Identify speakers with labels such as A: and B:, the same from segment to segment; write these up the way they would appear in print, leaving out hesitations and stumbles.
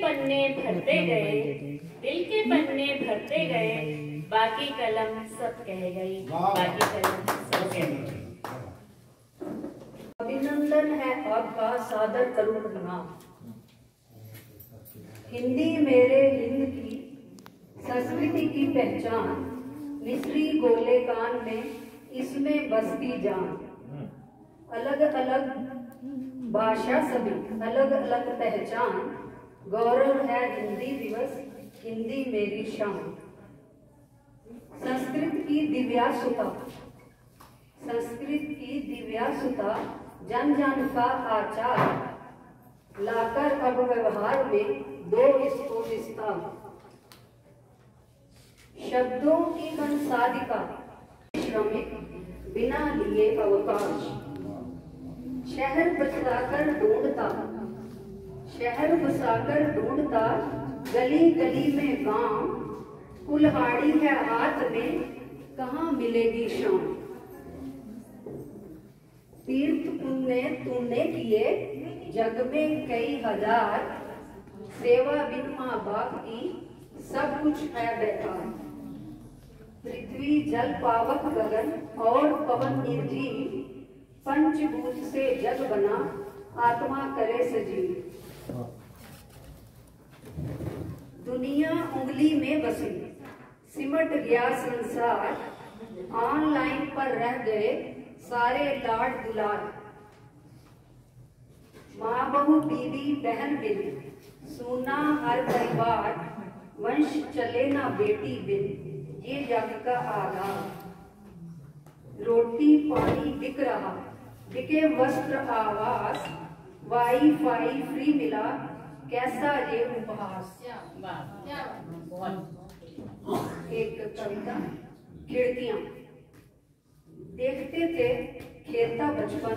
A: पन्ने भरते गए, दिल के पन्ने भरते गए, बाकी कलम सब कह गई, बाकी कलम सब कह गई।
B: अभिनंदन है आपका, सादर करूं प्रणाम। हिंदी मेरे हिंद की संस्कृति की पहचान, मिस्री गोले कान में इसमें बसती जान। अलग अलग भाषा सभी अलग अलग पहचान, गौरव है हिंदी दिवस, हिंदी मेरी शान। संस्कृत की दिव्यासुता, संस्कृत की दिव्यासुता, जन जन का आचार, लाकर अब व्यवहार में दो इसको विस्तार। शब्दों की कंसादिका, श्रमिक बिना लिए अवकाश। शहर बसाकर ढूंढता, शहर बसाकर ढूंढता, गली गली में गांव। कुल्हाड़ी है हाथ में, कहाँ मिलेगी शाम। तीर्थ पुण्य तूने किए, जग में कई हजार। सेवा बिन माँ बाप की, सब कुछ है बेकार। पृथ्वी जल पावक गगन और पवन निर्जीव। पंचभूत से जग बना, आत्मा करे सजीव। दुनिया उंगली में बसी, सिमट गया संसार। ऑनलाइन पर रह गए सारे लाड दुलार। माँ बहू बीवी बहन बिन, सूना हर परिवार। वंश चले ना बेटी बिन, ये जग का आधार। रोटी पानी बिक रहा, बिके वस्त्र आवास। वाईफाई फ्री मिला, कैसा ये उपहास। एक कविता। खिड़कियां। देखते थे खेलता बचपन,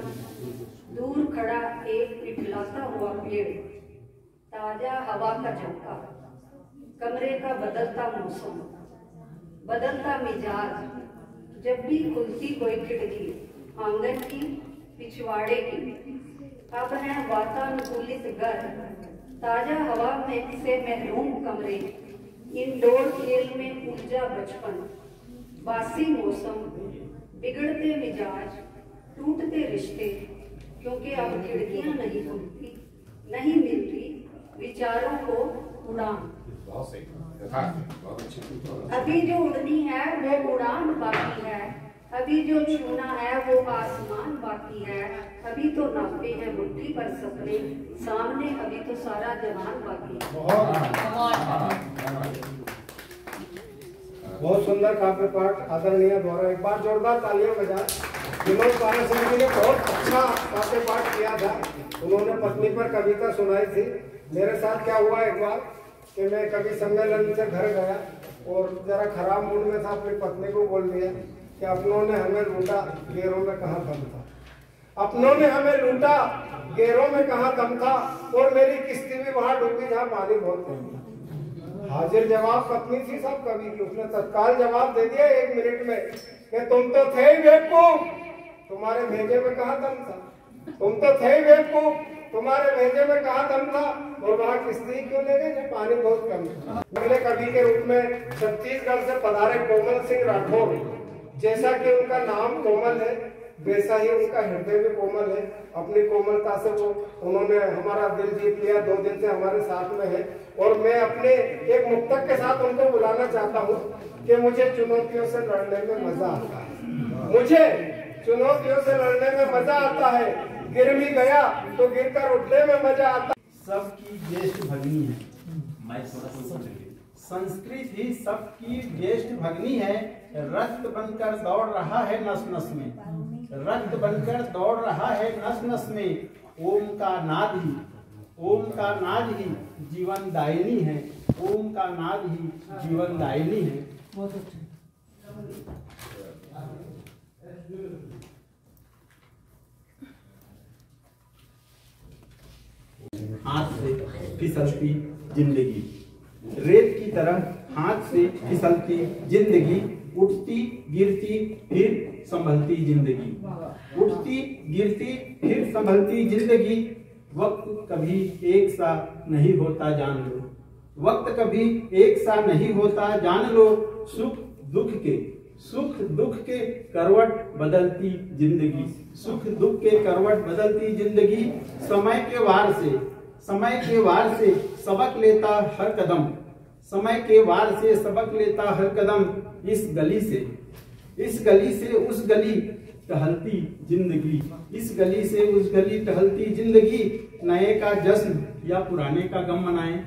B: दूर खड़ा एक पिघलाता हुआ पेड़। ताजा हवा का झोंका, कमरे का बदलता मौसम, बदलता मिजाज। जब भी खुलती कोई खिड़की, आंगन की पिछवाड़े की। अब है वातानुकूलित घर, ताजा हवा में से महरूम कमरे। इंडोर खेल में ऊर्जा बचपन, बासी मौसम, बिगड़ते मिजाज, टूटते रिश्ते। क्योंकि अब खिड़कियां नहीं खुलती, नहीं मिलती विचारों को उड़ान। अभी जो उड़नी है वो उड़ान बाकी है, अभी जो छूना है वो आसमान बाकी है। अभी तो नापे हैं मुट्ठी पर सपने, सामने अभी तो सारा जहान बाकी है।
C: बहुत सुंदर काव्य पाठ आदरणीय द्वारा, एक बार जोरदार तालियां बजाएं। विनोद पारा सिंह जी ने बहुत अच्छा काव्य पाठ किया था। उन्होंने पत्नी पर कविता सुनाई थी। मेरे साथ क्या हुआ एक बार कि मैं कवि सम्मेलन से घर गया और जरा खराब मूड में था। अपनी पत्नी को बोल दिया कि अपनों ने हमें लूटा, गैरों में कहाँ दम था। अपनों ने हमें लूटा, गैरों में कहाँ दम था। और मेरी किस्ती भी वहां डूबी जहाँ पानी बहुत कम था। हाजिर जवाब पत्नी थी सब कवि की। उसने तत्काल जवाब दे दिया 1 मिनट में कि तुम तो थे ही बेवकूफ, तुम्हारे भेजे में कहाँ दम था। तुम तो थे ही बेवकूफ, तुम्हारे भेजे में कहाँ दम था। और वहाँ किस्ती क्यों ले गए जब पानी बहुत कम था। अगले कवि के रूप में छत्तीसगढ़ से पधारे कोमल सिंह राठौर। जैसा कि उनका नाम कोमल है, वैसा ही उनका हृदय भी कोमल है। अपनी कोमलता से वो उन्होंने हमारा दिल जीत लिया। 2 दिन से हमारे साथ में है। और मैं अपने एक मुक्तक के साथ उनको बुलाना चाहता हूँ कि मुझे चुनौतियों से लड़ने में मजा आता है। मुझे चुनौतियों से लड़ने में मजा आता है। गिर भी गया तो गिरकर उठने में मजा आता।
D: सबकी ज्येष्ठ भगनी है, संस्कृत ही सबकी ज्येष्ठ भगनी है। रक्त बनकर दौड़ रहा है नस नस में, रक्त बनकर दौड़ रहा है नस नस में। ओम का नाद ही, ओम का नाद ही जीवन दायिनी है। ओम का नाद ही जीवन दायिनी है। बहुत अच्छा। हाथ से फिसलती जिंदगी, रेत की तरह हाथ से फिसलती जिंदगी। उठती गिरती फिर संभलती जिंदगी, उठती गिरती फिर संभलती जिंदगी। वक्त कभी एक सा नहीं होता जान लो, वक्त कभी एक सा नहीं होता जान लो, सुख दुख के करवट बदलती जिंदगी, सुख दुख के करवट बदलती जिंदगी, समय के वार से सबक लेता हर कदम, समय के वार से सबक लेता हर कदम, इस गली से उस गली टहलती जिंदगी, इस गली से उस गली टहलती जिंदगी, नए का जश्न या पुराने का गम मनाएं,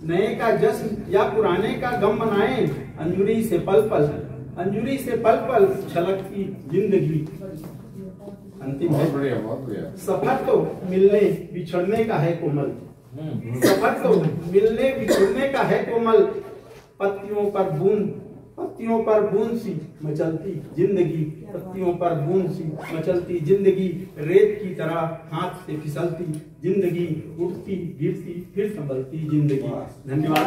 D: नए का जश्न या पुराने का गम मनाएं, अंजुरी से पल पल छलकती जिंदगी। अंतिम है, सफर तो मिलने बिछड़ने का है कोमल, सफर तो मिलने बिछड़ने का है कोमल, पत्तियों पर बूंद सी मचलती जिंदगी, पत्तियों पर बूंद सी मचलती जिंदगी, रेत की तरह हाथ से फिसलती जिंदगी, उठती गिरती फिर संभलती जिंदगी। धन्यवाद।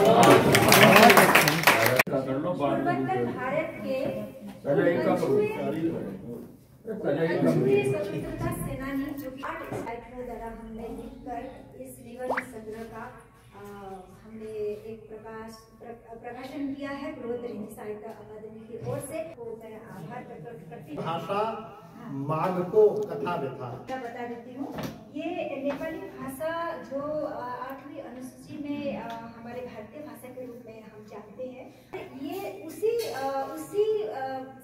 E: भारत के स्वतंत्रता सेनानी जो 8 एक्साइटमेंट द्वारा हमने लिखकर इस रिवर संग्रह का हमने एक प्रकाशन किया है क्रोध हिंदी साहित्य अकादमी की ओर से, तो मैं आभार प्रकट करती हूँ।
C: भाषा माघ को कथा व्यथा
E: बता देती हूँ, ये नेपाली भाषा जो 8वीं अनुसूची में हमारे भारतीय भाषा के रूप में हम जानते हैं, ये उसी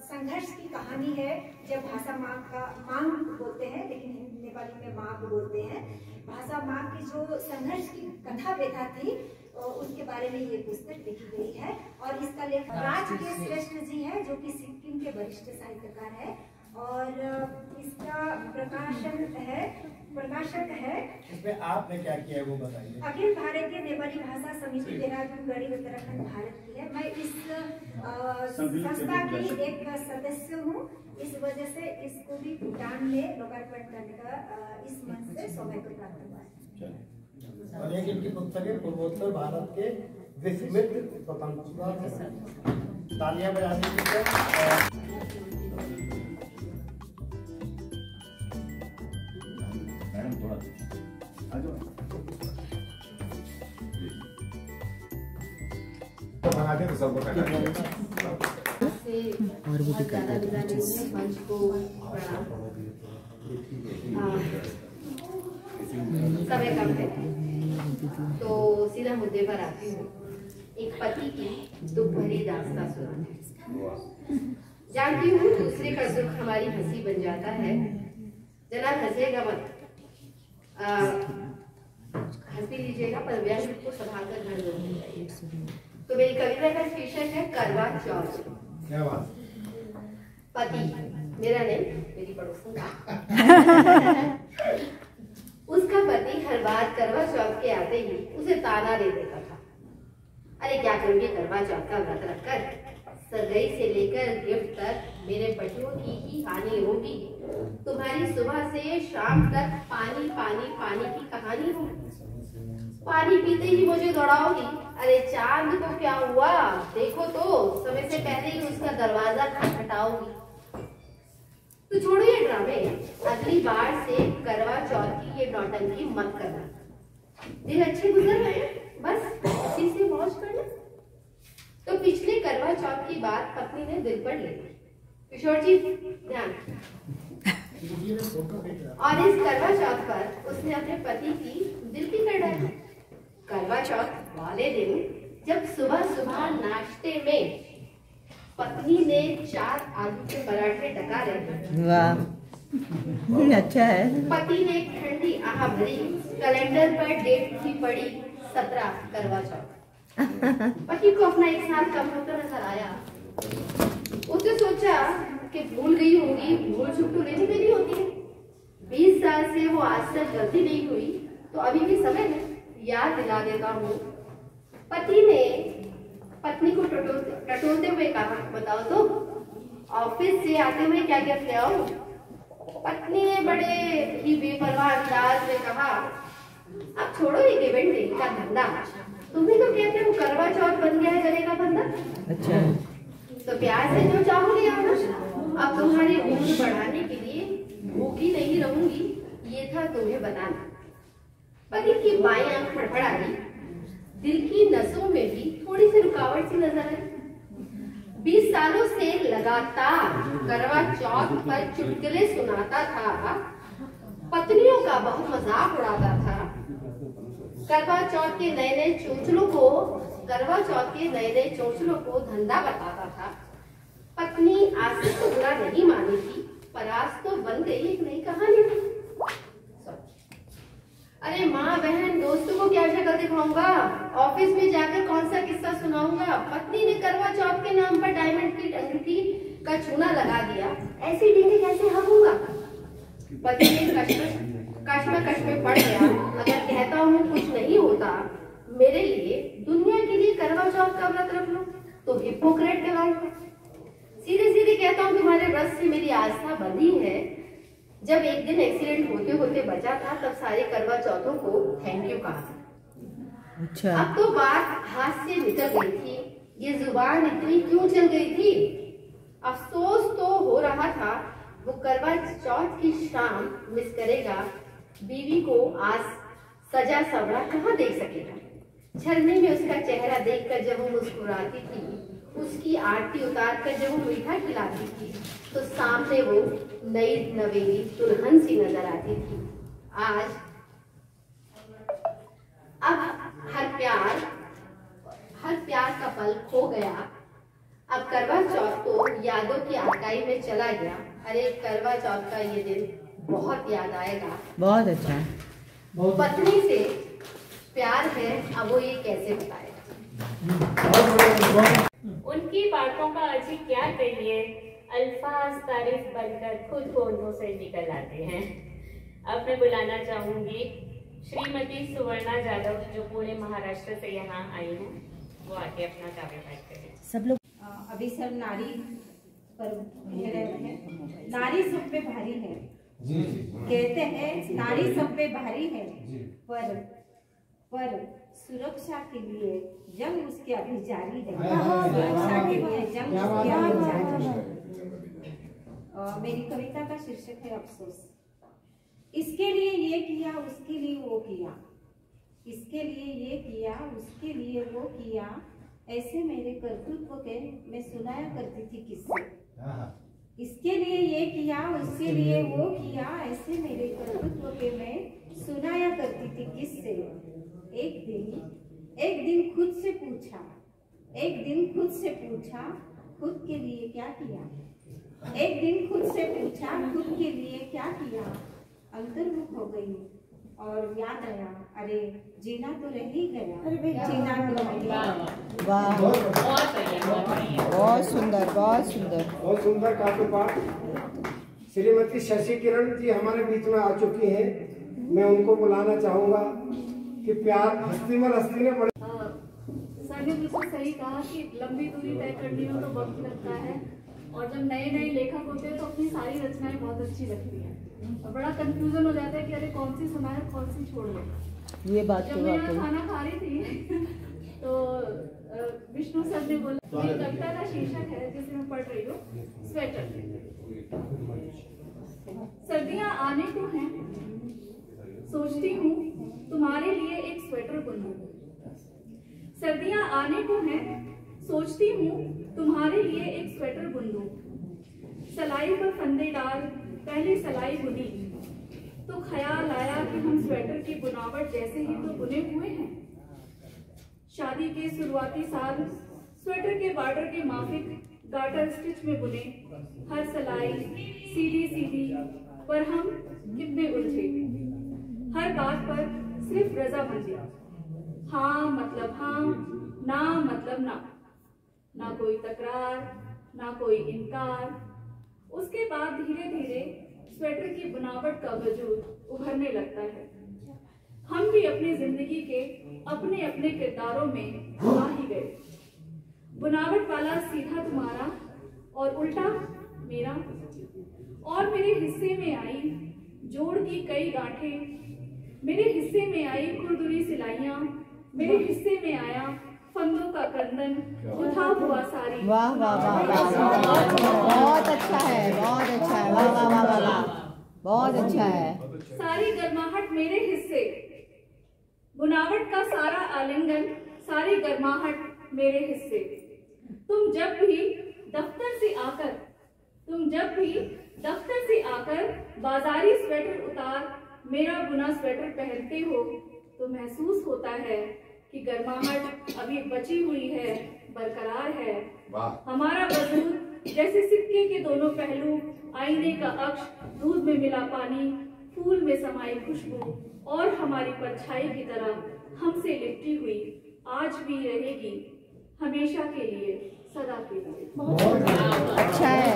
E: संघर्ष की कहानी है। जब भाषा मांग बोलते हैं, लेकिन नेपाली में माघ बोलते हैं। भाषा माघ की जो संघर्ष की कथा व्यथा थी, उसके बारे में ये पुस्तक लिखी गई है। और इसका लेखक राज के श्रेष्ठ जी है, जो कि सिक्किम के वरिष्ठ साहित्यकार है, और इसका प्रकाशक है। इसमें आपने क्या किया है वो बताइए। अखिल भारतीय नेपाली भाषा समिति देहरादून गढ़ी उत्तराखंड भारत की है। मैं इस संस्था की एक सदस्य हूँ, इस वजह से इसको भी भूटान में लोकार्पण करने का इस मंच से सौभाग्य प्राप्त हुआ है।
C: और एक इनकी पुस्तक है पूर्वोत्तर भारत के विस्मृत स्वतंत्रता। तालियां बजा दीजिए।
F: बनाते तो सबको
A: और भी मंच को समय कम है, तो सीधा मुद्दे पर आती हूँ। एक पति की दुख भरी दास्तां सुनाते। जानती हूँ दूसरे का दुख हमारी हंसी बन जाता है। जनाब हंसेगा मत, हंस भी लीजिएगा, पर व्यंग को संभाल कर घर बोलना चाहिए। तो मेरी कविता का शीर्षक है करवा चौथ।
C: क्या बात?
A: पति मेरा नहीं, मेरी पड़ोसन का उसका पति हर बार करवा चौथ के आते ही उसे ताना दे देता था। अरे क्या करोगे करवा चौथ का व्रत रखकर, सगाई से लेकर गिफ्ट तक मेरे पतियों की ही हानि होगी। तुम्हारी सुबह से शाम तक पानी पानी पानी की कहानी होगी। पानी पीते ही मुझे दौड़ाओगी। अरे चांद को क्या हुआ देखो तो, समय से पहले ही उसका दरवाजा खटखटाओगी। तो छोड़ो ये ड्रामे, अगली बार से करवा चौथ की ये नौटंकी मत करना। दिन अच्छे गुजर रहे हैं, बस उसी से मौज करना। तो पिछले करवा चौथ की बात पत्नी ने दिल पर ले ली। किशोर जी ध्यान। और इस करवा चौथ पर उसने अपने पति की दिल की कर डाली। करवा चौथ वाले दिन जब सुबह सुबह नाश्ते में पत्नी ने 4 आलू के पराठे डकारे,
G: वाह अच्छा है।
A: पति ने ठंडी आह भरी, कैलेंडर पर डेट थी पड़ी 17 करवा चौथ। पति को अपना 1 साल कम होता नजर आया। उसने सोचा कि भूल गई होगी, भूल चूक तो नहीं देनी होती है। 20 साल से वो आज तक गलती नहीं हुई, तो अभी भी समय है, याद दिला देता हूँ। पति ने पत्नी को टटोलते हुए कहा, बताओ तो ऑफिस से आते हुए क्या गिफ्ट ले आऊं? पत्नी ने बड़े ही बेपरवाह अंदाज में कहा, अब छोड़ो ये गिव एंड टेक का धंधा, तुम्हें तो कहते हो करवा चौथ बन गया है गले का बंधा। अच्छा तो प्यार से जो चाहो ले आना। अब तुम्हारी उम्र बढ़ाने के लिए भूखी नहीं रहूंगी, ये था तुम्हें बताना। पति की बाईं आंख फड़फड़ाई, दिल की नसों में भी थोड़ी सी रुकावट सी नजर आई। 20 सालों से लगातार करवा चौथ पर चुटकुले सुनाता था, पत्नियों का बहुत मजाक उड़ाता था, करवा चौथ के नए चोचलों को धंधा बताता था। पत्नी आज से तो बुरा नहीं मानी थी, पर आज तो बन गई एक नई कहानी थी। अरे माँ बहन दोस्तों को क्या शक्ल दिखाऊंगा, ऑफिस में जाकर कौन सा किस्सा सुनाऊंगा। पत्नी ने करवा चौथ के नाम पर डायमंड की अंगूठी का चूना लगा दिया, ऐसी डींगे कैसे हकूंगा। पति ने कश्मकश में पड़ गया। अगर कहता हूँ कुछ नहीं होता मेरे लिए, दुनिया के लिए करवा चौथ का व्रत रख लो तो हिपोक्रेट कहलाऊंगा। सीधे सीधे कहता हूँ तुम्हारे व्रत से मेरी आस्था बंधी है। जब एक दिन एक्सीडेंट होते होते बचा था, तब सारे करवा चौथों को थैंक यू कहा। अच्छा। अब तो बात हाथ से निकल गई थी, ये जुबान इतनी क्यों चल गई थी। अफसोस तो हो रहा था, वो करवा चौथ की शाम मिस करेगा। बीवी को आज सजा सवरा कहाँ देख सकेगा। झरने में उसका चेहरा देखकर जब वो मुस्कुराती थी, उसकी आरती उतार कर जब वो मीठा खिलाती थी, तो सामने वो नई नवेली दुल्हन सी नजर आती थी। आज अब हर प्यार का पल खो गया। अब करवा चौथ तो यादों की आर्काइव में चला गया। अरे करवा चौथ का ये दिन बहुत याद आएगा। बहुत अच्छा। पत्नी से प्यार है, अब वो ये कैसे बताएगा।
G: उनकी बातों का अजी क्या कहिए, अल्फाज तारीफ बनकर खुद बोलने से निकल आते हैं। अब मैं बुलाना चाहूंगी श्रीमती सुवर्णा जाधव, जो पुणे महाराष्ट्र से यहाँ आई हैं, वो आके अपना काव्य पाठ करें। सब लोग
E: अभी सब नारी पर घेरे हुए हैं। नारी सब पे भारी है, कहते हैं नारी सब पे भारी है, पर सुरक्षा के लिए जंग उसके अभी जारी है। सुरक्षा के लिए जंग उसके अभी जारी है। मेरी कविता का शीर्षक है अफसोस। इसके लिए ये किया, उसके लिए वो किया, इसके लिए ये किया, उसके लिए वो किया, ऐसे मेरे कर्तृत्व के मैं सुनाया करती थी किस्से। इसके लिए ये किया, उसके लिए वो किया, ऐसे मेरे कर्तृत्व के मैं सुनाया करती थी किस्से। एक दिन खुद से पूछा, खुद के लिए क्या किया। एक दिन खुद से पूछा, खुद के लिए क्या किया। अंतर्मुख हो गई और याद आया, अरे जीना तो रह ही गया, जीना तो रह गया।
H: वाह, बहुत सुंदर, बहुत सुंदर,
C: बहुत सुंदर काव्य पाठ। श्रीमती शशि किरण जी हमारे बीच में आ चुकी हैं। मैं उनको बुलाना चाहूंगा कि प्यार हस्ती में बड़े।
I: सर ने बिल्कुल सही कहा कि लंबी दूरी तय करनी हो तो वक्त लगता है, और जब नए नए लेखक होते हैं तो अपनी सारी रचनाएं बहुत अच्छी लगती हैं, और बड़ा कंफ्यूजन हो जाता है कि अरे कौन सी सुनाए कौन सी छोड़ दो।
H: ये बात
I: जब मैं यहाँ खाना खा रही थी तो विष्णु सर ने बोला, मेरी कविता का शीर्षक है जिसे मैं पढ़ रही हूँ, स्वेटर। सर्दियाँ आने को हैं, सोचती हूँ तुम्हारे लिए एक स्वेटर बुनूं। सर्दियाँ आने को हैं, सोचती हूँ तुम्हारे लिए एक स्वेटर बुनूं। सलाई पर फंदे डाल पहले सलाई बुनी, तो ख्याल आया कि हम स्वेटर की बुनावट जैसे ही तो बुने हुए हैं। शादी के शुरुआती साल स्वेटर के बॉर्डर के माफिक गार्टर स्टिच में बुने, हर सलाई सीधी सीधी, पर हम कितने उलझे। हर बात पर सिर्फ रजामंदी, हाँ मतलब हाँ, ना मतलब ना, ना कोई तकरार ना कोई इनकार। उसके बाद धीरे धीरे स्वेटर की बनावट का वजूद उभरने लगता है। हम भी अपनी जिंदगी के अपने अपने किरदारों में आ ही गए। बुनावट वाला सीधा तुम्हारा और उल्टा मेरा, और मेरे हिस्से में आई जोड़ की कई गांठें, मेरे हिस्से में आई खुरदुरी सिलाइयां, मेरे हिस्से में आया फंदों का कंदन, उठा हुआ सारी।
H: वाह वाह वाह वाह, बहुत अच्छा है, बहुत अच्छा है, वाह वाह वाह वाह, बहुत अच्छा है।
I: सारी गर्माहट मेरे हिस्से, बुनावट का सारा आलिंगन, सारी गर्माहट मेरे हिस्से। तुम जब भी दफ्तर से आकर बाजारी स्वेटर उतार मेरा बुना स्वेटर पहनते हो तो महसूस होता है कि गर्माहट अभी बची हुई है, बरकरार है। हमारा वजूद जैसे सिक्के के दोनों पहलू, आईने का अक्ष, दूध में मिला पानी, फूल में समाई खुशबू और हमारी परछाई की तरह हमसे लिपटी हुई आज भी रहेगी, हमेशा के लिए, सदा के लिए।
H: अच्छा है।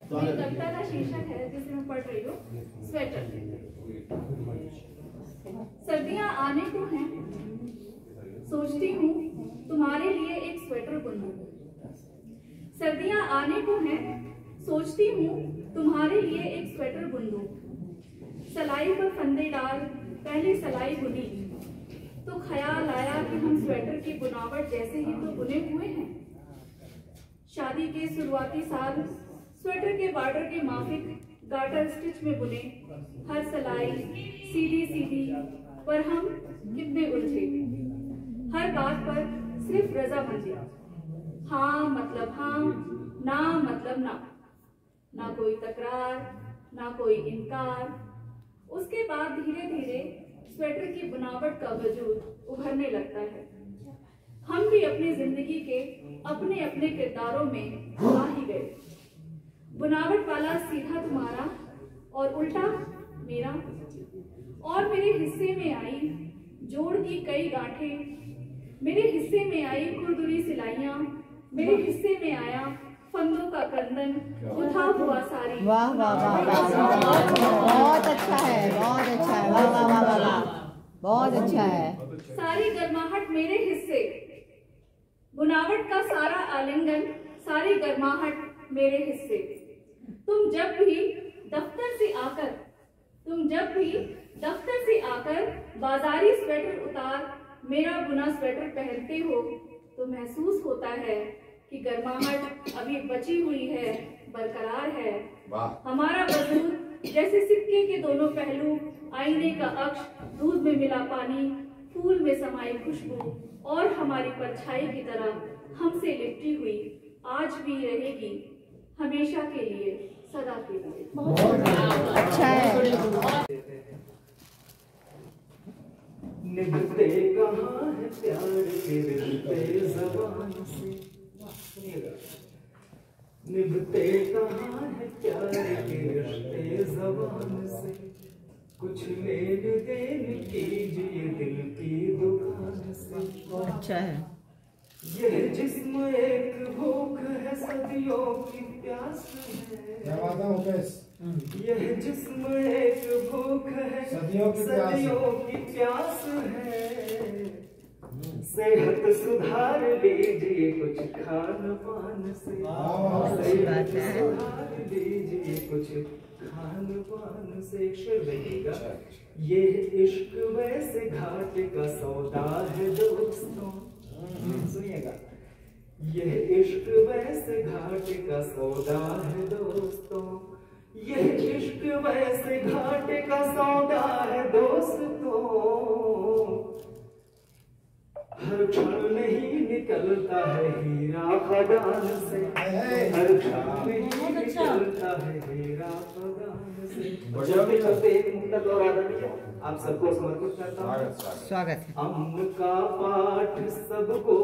I: कविता का शीर्षक है जिसे मैं पढ़ रही हूँ, स्वेटर। सर्दियाँ आने को हैं, सोचती हूँ तुम्हारे लिए एक स्वेटर बुनूं। सर्दियाँ आने को हैं, सोचती हूँ तुम्हारे लिए एक स्वेटर बुनूं। सलाई पर फंदे डाल पहले सलाई बुनी तो ख्याल आया कि हम स्वेटर की बुनावट जैसे ही तो बुने हुए हैं। शादी के शुरुआती साल स्वेटर के बॉर्डर के माफिक गार्टर स्टिच में बुने, हर सलाई सीधी सीधी, पर हम कितने उलझे। हर बात पर सिर्फ रजामंदी, हाँ मतलब हाँ, ना मतलब ना, ना कोई तकरार, ना कोई इनकार। उसके बाद धीरे धीरे स्वेटर की बनावट का वजूद उभरने लगता है। हम भी अपनी जिंदगी के अपने अपने किरदारों में आ ही गए। बुनावट वाला सीधा तुम्हारा और उल्टा मेरा, और मेरे हिस्से में आई जोड़ की कई गांठें, मेरे हिस्से में आई खुरदुरी सिलाइयां, मेरे हिस्से में आया फंदों का कंदन, उठा हुआ सारी।
H: वाह वाह वाह वाह, बहुत अच्छा है, बहुत अच्छा है, वाह वाह वाह वाह वाह, बहुत अच्छा है।
I: सारी गर्माहट मेरे हिस्से, बुनावट का सारा आलिंगन, सारी गर्माहट मेरे हिस्से। तुम जब भी दफ्तर से आकर बाजारी स्वेटर उतार मेरा बुना स्वेटर पहनते हो तो महसूस होता है कि गर्माहट अभी बची हुई है, बरकरार है। हमारा वजूद जैसे सिक्के के दोनों पहलू, आईने का अक्ष, दूध में मिला पानी, फूल में समाई खुशबू और हमारी परछाई की तरह हमसे लिपटी हुई आज भी रहेगी, हमेशा के लिए, सदा के लिए।
H: अच्छा है।
J: निभते कहाँ है प्यार के रिश्ते ज़बान से, निभते कहाँ है प्यार के रिश्ते ज़बान से, कुछ लेन देन कीजिए दिल की दुकान से।
H: अच्छा है।
J: यह जिस्म एक भूख है, सदियों की प्यास है। यह जिस्म एक भूख है, सदियों की प्यास है। सेहत सुधार लीजिए कुछ खान पान से, सेहत सुधार लीजिए कुछ खान पान से। शेर देखिएगा, ये इश्क वैसे घाट का सौदा है दोस्तों, सुनिएगा। यह इश्क वैसे घाट का सौदा है दोस्तों, यह इश्क वैसे घाट का सौदा है दोस्तों। हर क्षण नहीं निकलता है हीरा खदान से, हर क्षण नहीं निकलता है हीरा खदान से। आप सबको समर्पित करता हूँ,
H: स्वागत है।
J: अम्न का पाठ सबको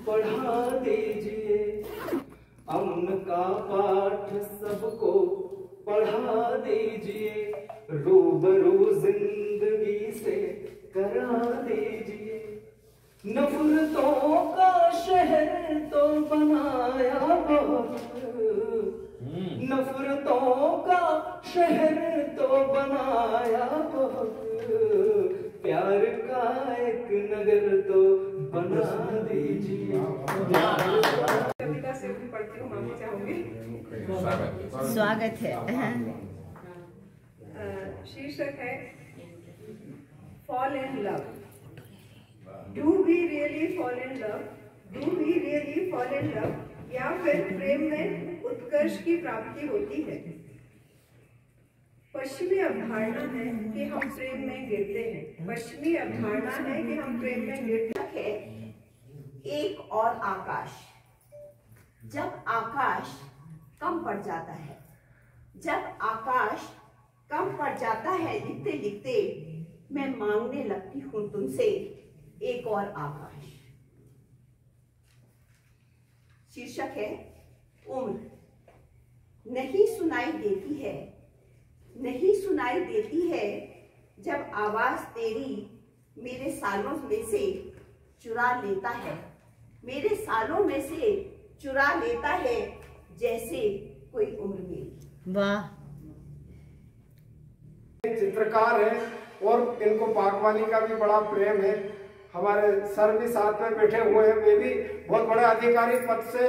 J: पढ़ा दीजिए, अम्न का पाठ सबको पढ़ा दीजिए, रूबरू जिंदगी से करा दीजिए। नफरतों का शहर तो बनाया बहुत, नफरतों का शहर तो बनाया बहुत, प्यार का एक नगर तो बना दीजिए।
K: कविता से पढ़ती हूँ, माफी चाहूंगी।
H: स्वागत है।
K: शीर्षक है fall in love. Do we really fall in love, do we really fall in love, या फिर प्रेम में उत्कर्ष की प्राप्ति होती है। पश्चिमी अवधारणा है कि हम प्रेम में गिरते हैं। पश्चिमी अवधारणा है कि हम प्रेम में गिरते हैं।
L: एक और आकाश। जब आकाश कम पड़ जाता है, जब आकाश कम पड़ जाता है, लिखते लिखते मैं मांगने लगती हूँ तुमसे एक और आकाश। शीर्षक है उम्र। नहीं सुनाई देती है, नहीं सुनाई देती है जब आवाज तेरी मेरे सालों में से चुरा लेता है, मेरे सालों में से चुरा लेता है जैसे कोई उम्र मेरी।
H: वाह।
C: चित्रकार है और इनको बागवानी का भी बड़ा प्रेम है। हमारे सर भी साथ में बैठे हुए हैं, वे भी बहुत बड़े आधिकारिक पद से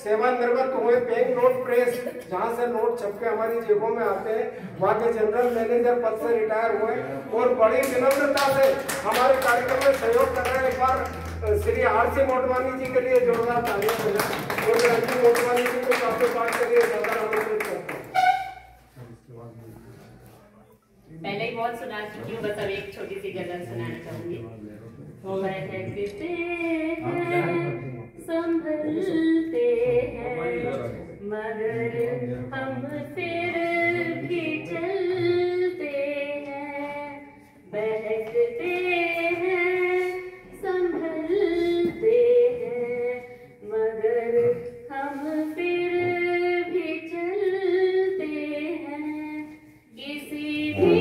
C: सेवानिवृत्त हुए। बैंक नोट प्रेस, जहां से नोट छप के हमारी जेबों में आते हैं, वहां के जनरल मैनेजर पद से रिटायर हुए और बड़ी विनम्रता से हमारे कार्यक्रम में सहयोग कर रहे हैं। एक बार श्री आर.सी. मोटवानी जी के लिए जोरदार तालियां बजाएं और आर.सी. मोटवानी जी को काफी बात के लिए सदर आमंत्रित करते हैं।
G: पहले ही बहुत सुना चुकी हूँ, बस अब एक छोटी सी गजल सुनाना चाहूंगी। महकते हैं, संभलते हैं, मगर हम फिर भी चलते हैं। बहकते हैं, संभलते हैं, मगर हम फिर भी चलते हैं। किसी भी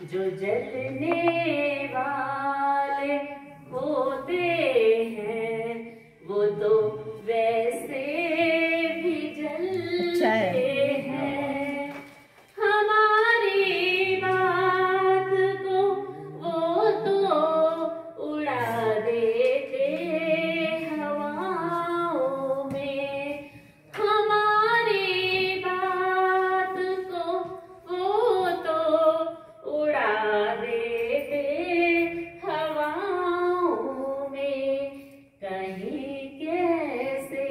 G: जो जलने वाले होते हैं वो तो वैसे भी जलते हैं। हमारी बात को वो तो उड़ा देते हवाओं में। हमारी बात को वो तो उड़ा देते हवाओं में। कहीं कैसे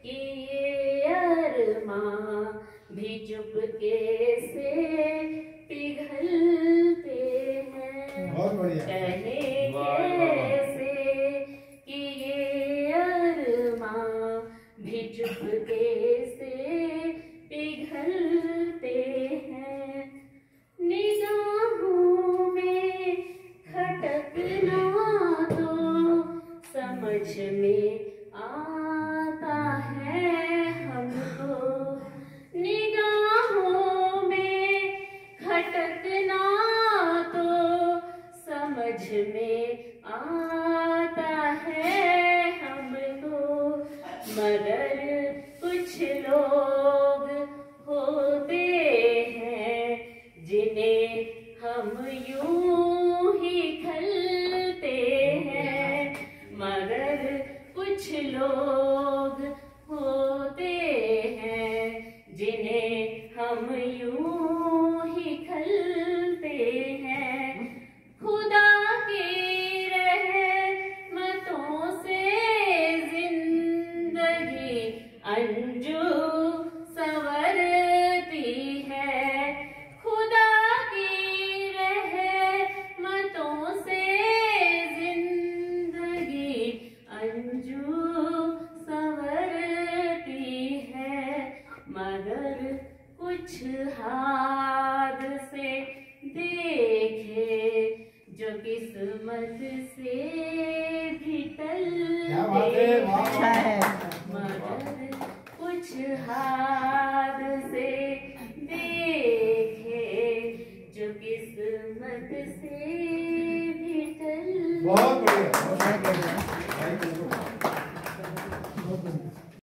G: कि ये अरमां भी चुपके से पिघलते हैं। कहीं कैसे कि ये अरमां भी चुपके से पिघलते हैं। निगाहों में खटकना तो समझ में आता है हमको। निगाहों में खटकना तो समझ में आता है हमको। मगर कुछ लोग होते हैं जिन्हें हम यूं ही खलते हैं। मगर कुछ लोग होते हैं जिन्हें हम यूं ही खलते हैं। खुदा की रहमतों से जिंदगी अंजू संवरती है। खुदा की रहमतों से जिंदगी अंजू संवरती है। मगर कुछ हादसे देखे जो किस्मत से भी टलते हैं। मगर कुछ हादसे देखे किस्मत से